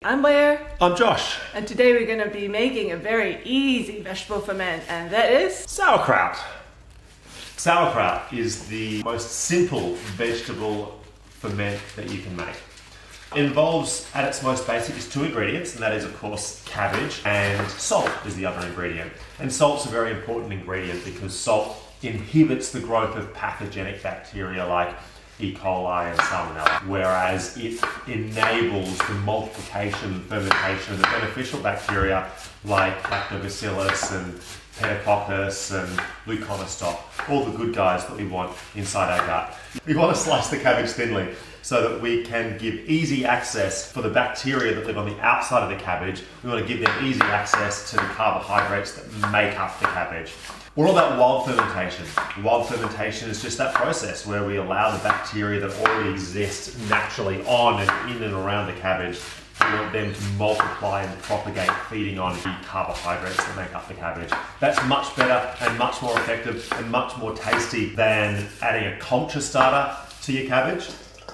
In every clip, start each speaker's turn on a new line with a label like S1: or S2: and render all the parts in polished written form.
S1: I'm Blair.
S2: I'm Josh.
S1: And today we're going to be making a very easy vegetable ferment, and that is
S2: Sauerkraut. Sauerkraut is the most simple vegetable ferment that you can make. It involves, at its most basic, is two ingredients, and that is, of course, cabbage, and salt is the other ingredient. And salt's a very important ingredient because salt inhibits the growth of pathogenic bacteria like E. coli and salmonella, whereas it enables the multiplication and fermentation of the beneficial bacteria like lactobacillus and pediococcus and leuconostoc, all the good guys that we want inside our gut. We want to slice the cabbage thinly so that we can give easy access for the bacteria that live on the outside of the cabbage. We want to give them easy access to the carbohydrates that make up the cabbage. We're all about wild fermentation. Wild fermentation is just that process where we allow the bacteria that already exist naturally on and in and around the cabbage. We want them to multiply and propagate, feeding on the carbohydrates that make up the cabbage. That's much better and much more effective and much more tasty than adding a culture starter to your cabbage.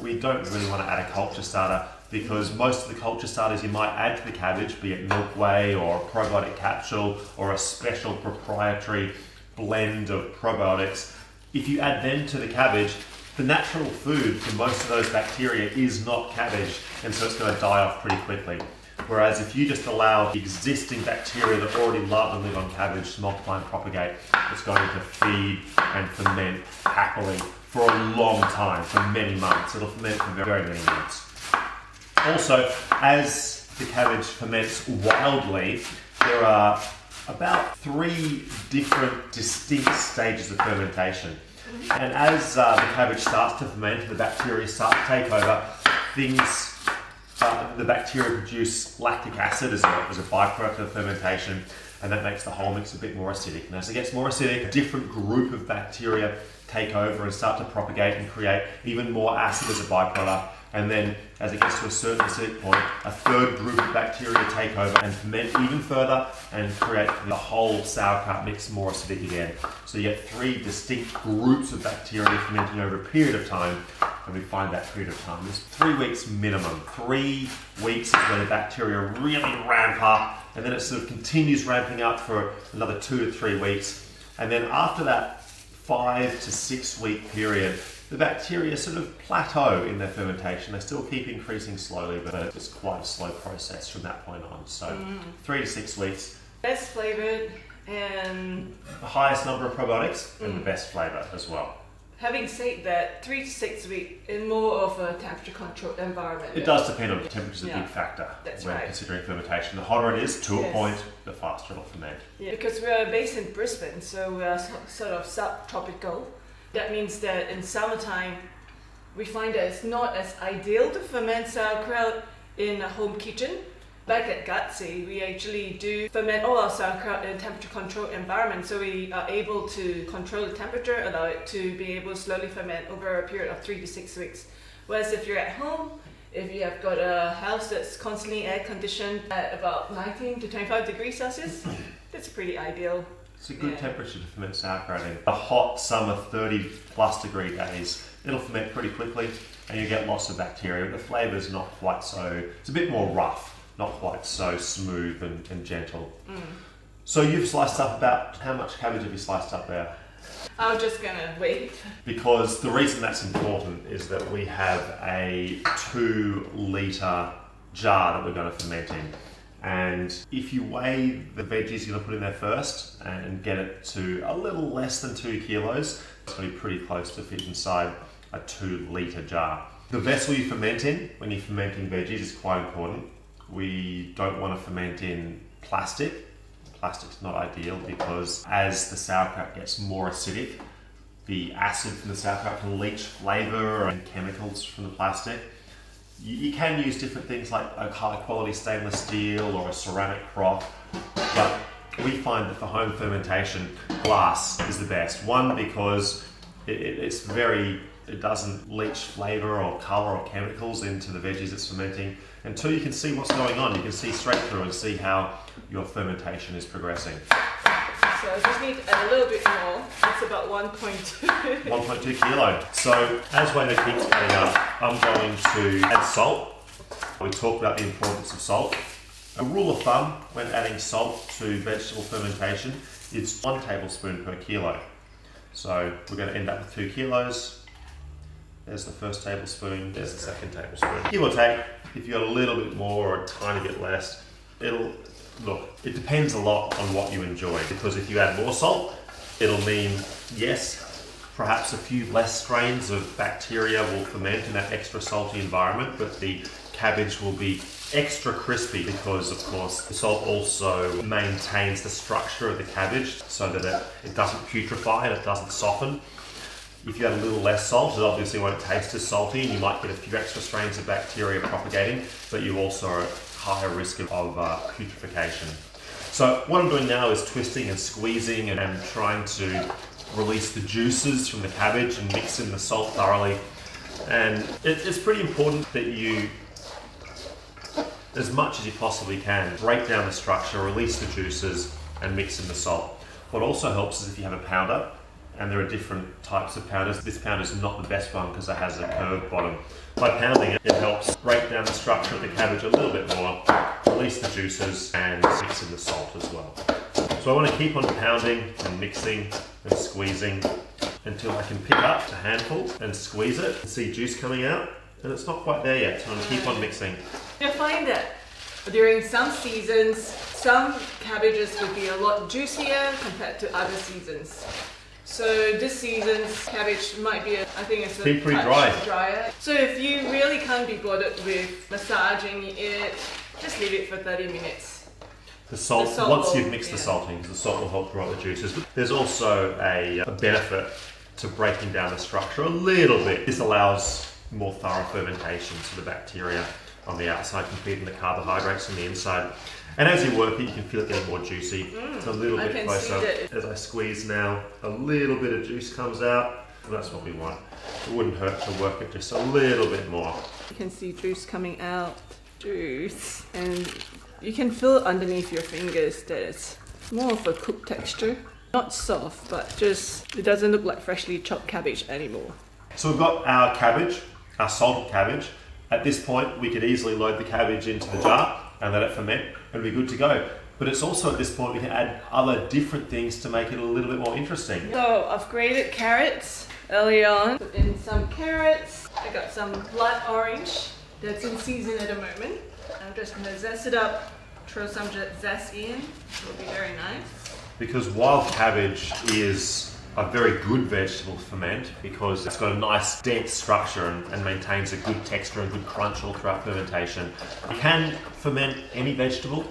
S2: We don't really want to add a culture starter because most of the culture starters you might add to the cabbage, be it milk whey or a probiotic capsule or a special proprietary blend of probiotics, if you add them to the cabbage, the natural food for most of those bacteria is not cabbage, and so it's going to die off pretty quickly. Whereas if you just allow the existing bacteria that already love and live on cabbage to multiply and propagate, it's going to feed and ferment happily for a long time, for many months. It'll ferment for very, very many months. Also, as the cabbage ferments wildly, there are about 3 different distinct stages of fermentation. And as the cabbage starts to ferment and the bacteria start to take over, the bacteria produce lactic acid as a byproduct of fermentation, and that makes the whole mix a bit more acidic. And as it gets more acidic, a different group of bacteria take over and start to propagate and create even more acid as a byproduct. And then as it gets to a certain acidic point, a third group of bacteria take over and ferment even further and create the whole sauerkraut mix more acidic again. So you get 3 distinct groups of bacteria fermenting over a period of time, and we find that period of time is 3 weeks minimum. 3 weeks is where the bacteria really ramp up, and then it sort of continues ramping up for another 2 to 3 weeks. And then after that 5 to 6 week period, the bacteria sort of plateau in their fermentation. They still keep increasing slowly, but it's quite a slow process from that point on. So 3 to 6 weeks.
S1: best flavored and
S2: The highest number of probiotics and the best flavour as well.
S1: having said that, 3 to 6 weeks in more of a temperature controlled environment.
S2: It does depend on temperature is a
S1: Yeah,
S2: big factor
S1: that's
S2: when
S1: right.
S2: considering fermentation. The hotter it is, to a
S1: Yes.
S2: point, the faster it'll ferment.
S1: Yeah, because we are based in Brisbane, so we are sort of subtropical. That means that in summertime, we find that it's not as ideal to ferment sauerkraut in a home kitchen. Back at Gutsy, we actually do ferment all our sauerkraut in a temperature-controlled environment, so we are able to control the temperature, allow it to be able to slowly ferment over a period of 3 to 6 weeks. Whereas if you're at home, if you have got a house that's constantly air-conditioned at about 19 to 25 degrees Celsius, that's pretty ideal.
S2: It's a good
S1: Yeah.
S2: temperature to ferment sauerkraut in. A hot summer 30 plus degree days, it'll ferment pretty quickly and you get lots of bacteria, but the flavour's not quite so, it's a bit more rough, not quite so smooth and gentle. So you've sliced up about, how much cabbage have you sliced up there?
S1: I'm just gonna wait.
S2: Because the reason that's important is that we have a 2 litre jar that we're going to ferment in. And if you weigh the veggies you're going to put in there first and get it to a little less than 2 kilos, it's going to be pretty close to fit inside a 2 litre jar. The vessel you ferment in when you're fermenting veggies is quite important. We don't want to ferment in plastic. Plastic's not ideal because as the sauerkraut gets more acidic, the acid from the sauerkraut can leach flavour and chemicals from the plastic. You can use different things like a high quality stainless steel or a ceramic crock, but we find that for home fermentation, glass is the best. One, because it doesn't leach flavour or colour or chemicals into the veggies it's fermenting. And 2, you can see what's going on. You can see straight through and see how your fermentation is progressing.
S1: So I just need to add a little bit more. It's about 1.2.
S2: 1.2 kilo. So as Wayne keeps adding up, I'm going to add salt we talked about the importance of salt. A rule of thumb when adding salt to vegetable fermentation is 1 tablespoon per kilo. So we're going to end up with 2 kilos. There's the first tablespoon, there's the second tablespoon. Give or take, if you got a little bit more or a tiny bit less, it depends a lot on what you enjoy, because if you add more salt, it'll mean, yes, perhaps a few less strains of bacteria will ferment in that extra salty environment, but the cabbage will be extra crispy because, of course, the salt also maintains the structure of the cabbage so that it doesn't putrefy and it doesn't soften. If you add a little less salt, it obviously won't taste as salty, and you might get a few extra strains of bacteria propagating, but you also are at higher risk of putrefaction. So what I'm doing now is twisting and squeezing and trying to release the juices from the cabbage and mix in the salt thoroughly. And it's pretty important that you, as much as you possibly can, break down the structure, release the juices, and mix in the salt. What also helps is if you have a pounder, and there are different types of pounders. This pounder is not the best one because it has a curved bottom. By pounding it, it helps break down the structure of the cabbage a little bit more, release the juices, and mix in the salt as well. So I want to keep on pounding and mixing and squeezing until I can pick up a handful and squeeze it and see juice coming out. And it's not quite there yet, so I'm going to keep on mixing.
S1: You'll find that during some seasons, some cabbages would be a lot juicier compared to other seasons. So this season's cabbage might be, I think it's a
S2: pretty
S1: touch drier. So if you really can't be bothered with massaging it, just leave it for 30 minutes.
S2: The salt once you've mixed the salting, the salt will help draw out the juices. But there's also a benefit to breaking down the structure a little bit. This allows more thorough fermentation, so the bacteria on the outside can feed in the carbohydrates on the inside. And as you work it, you can feel it getting more juicy. It's a little bit closer. As I squeeze now, a little bit of juice comes out. And that's what we want. It wouldn't hurt to work it just a little bit more.
S1: You can see juice coming out. Juice. And you can feel underneath your fingers that it's more of a cooked texture. Not soft, but just, it doesn't look like freshly chopped cabbage anymore.
S2: So we've got our cabbage, our salted cabbage. At this point, we could easily load the cabbage into the jar and let it ferment and be good to go. But it's also at this point we can add other different things to make it a little bit more interesting.
S1: So I've grated carrots early on. Put in some carrots. I got some blood orange that's in season at the moment. I'm just going to zest it up, throw some zest in. It'll be very nice.
S2: Because wild cabbage is a very good vegetable to ferment because it's got a nice dense structure and maintains a good texture and good crunch all throughout fermentation. You can ferment any vegetable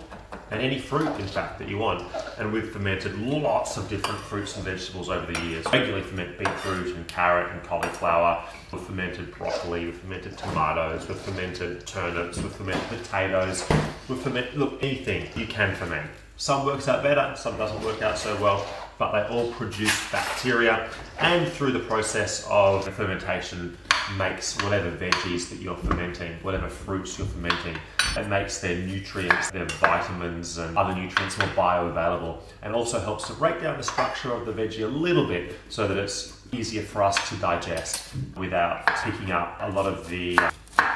S2: and any fruit, in fact, that you want. And we've fermented lots of different fruits and vegetables over the years. We regularly ferment beetroot and carrot and cauliflower. We've fermented broccoli, we've fermented tomatoes, we've fermented turnips, we've fermented potatoes. We've fermented, anything you can ferment. Some works out better, some doesn't work out so well, but they all produce bacteria, and through the process of the fermentation makes whatever veggies that you're fermenting, whatever fruits you're fermenting, it makes their nutrients, their vitamins and other nutrients more bioavailable, and also helps to break down the structure of the veggie a little bit so that it's easier for us to digest without picking up a lot of the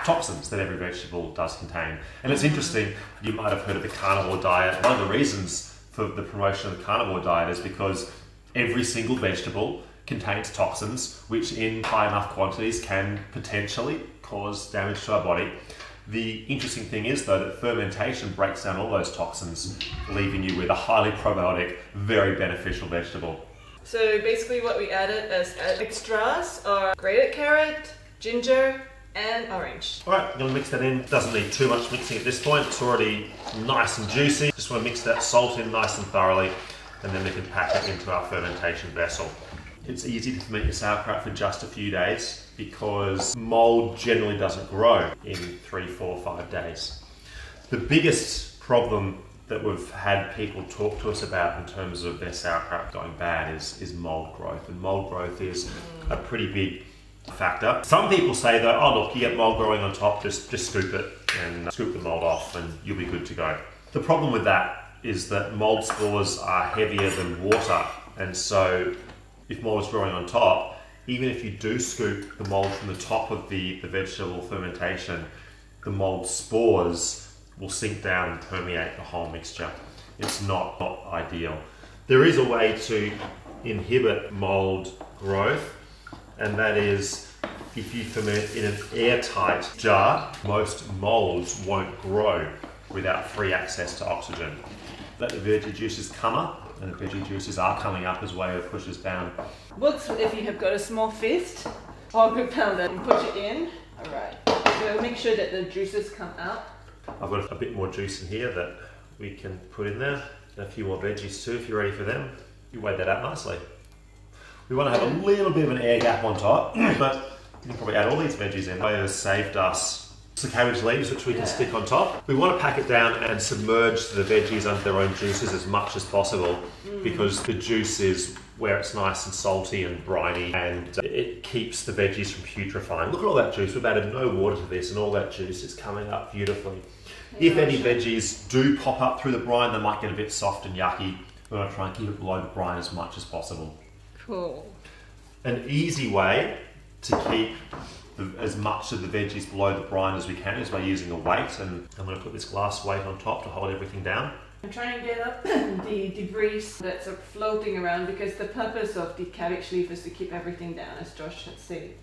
S2: toxins that every vegetable does contain. And it's interesting, you might have heard of the carnivore diet. One of the reasons for the promotion of the carnivore diet is because every single vegetable contains toxins which in high enough quantities can potentially cause damage to our body. The interesting thing is though that fermentation breaks down all those toxins, leaving you with a highly probiotic, very beneficial vegetable.
S1: So basically what we added as extras are grated carrot, ginger, and orange.
S2: Alright, I'm going to mix that in. Doesn't need too much mixing at this point. It's already nice and juicy. Just want to mix that salt in nice and thoroughly, and then we can pack it into our fermentation vessel. It's easy to ferment your sauerkraut for just a few days because mold generally doesn't grow in 3, 4, 5 days. The biggest problem that we've had people talk to us about in terms of their sauerkraut going bad is mold growth, and mold growth is a pretty big factor. Some people say though, oh look, you get mold growing on top, just scoop it and scoop the mold off and you'll be good to go. The problem with that is that mold spores are heavier than water, and so if mold is growing on top, even if you do scoop the mold from the top of the vegetable fermentation, the mold spores will sink down and permeate the whole mixture. It's not ideal. There is a way to inhibit mold growth, and that is if you ferment in an airtight jar, most molds won't grow without free access to oxygen. Let the veggie juices come up, and the veggie juices are coming up as way it pushes down.
S1: Works if you have got a small fist or a good powder and push it in. Alright, so make sure that the juices come out.
S2: I've got a bit more juice in here that we can put in there, and a few more veggies too if you're ready for them. You weighed that out nicely. We want to have a little bit of an air gap on top, but you can probably add all these veggies in. It has saved us some cabbage leaves which we can stick on top. We want to pack it down and submerge the veggies under their own juices as much as possible, because the juice is where it's nice and salty and briny, and it keeps the veggies from putrefying. Look at all that juice. We've added no water to this, and all that juice is coming up beautifully. If any veggies do pop up through the brine, they might get a bit soft and yucky. We want to try and keep it below the brine as much as possible.
S1: Cool.
S2: An easy way to keep as much of the veggies below the brine as we can is by using a weight, and I'm going to put this glass weight on top to hold everything down.
S1: I'm trying to get up the debris that's floating around, because the purpose of the cabbage leaf is to keep everything down, as Josh had said.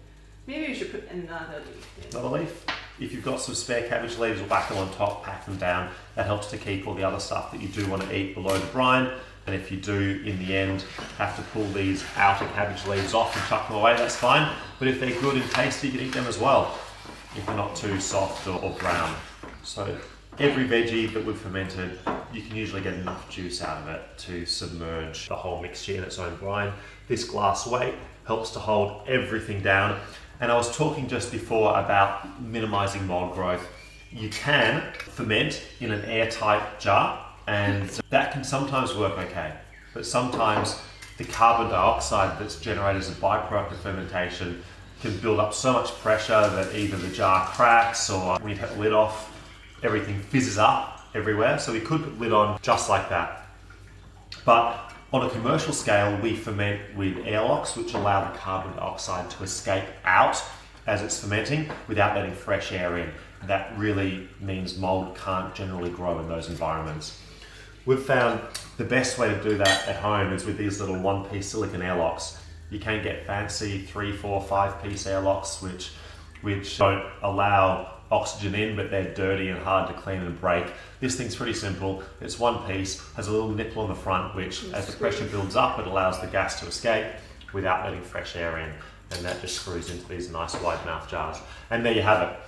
S1: Maybe we should put another leaf in.
S2: Another leaf? If you've got some spare cabbage leaves, we'll whack them on top, pack them down. That helps to keep all the other stuff that you do want to eat below the brine. And if you do, in the end, have to pull these outer cabbage leaves off and chuck them away, that's fine. But if they're good and tasty, you can eat them as well, if they're not too soft or brown. So every veggie that we've fermented, you can usually get enough juice out of it to submerge the whole mixture in its own brine. This glass weight helps to hold everything down. And I was talking just before about minimizing mold growth. You can ferment in an airtight jar, and that can sometimes work okay. But sometimes the carbon dioxide that's generated as a byproduct of fermentation can build up so much pressure that either the jar cracks, or when you take the lid off, everything fizzes up everywhere. So we could put the lid on just like that. But on a commercial scale, we ferment with airlocks, which allow the carbon dioxide to escape out as it's fermenting without letting fresh air in. That really means mold can't generally grow in those environments. We've found the best way to do that at home is with these little one-piece silicone airlocks. You can get fancy 3, 4, 5-piece airlocks which don't allow oxygen in, but they're dirty and hard to clean and break. This thing's pretty simple. It's one piece, has a little nipple on the front, which as the pressure builds up, it allows the gas to escape without letting fresh air in. And that just screws into these nice wide mouth jars. And there you have it.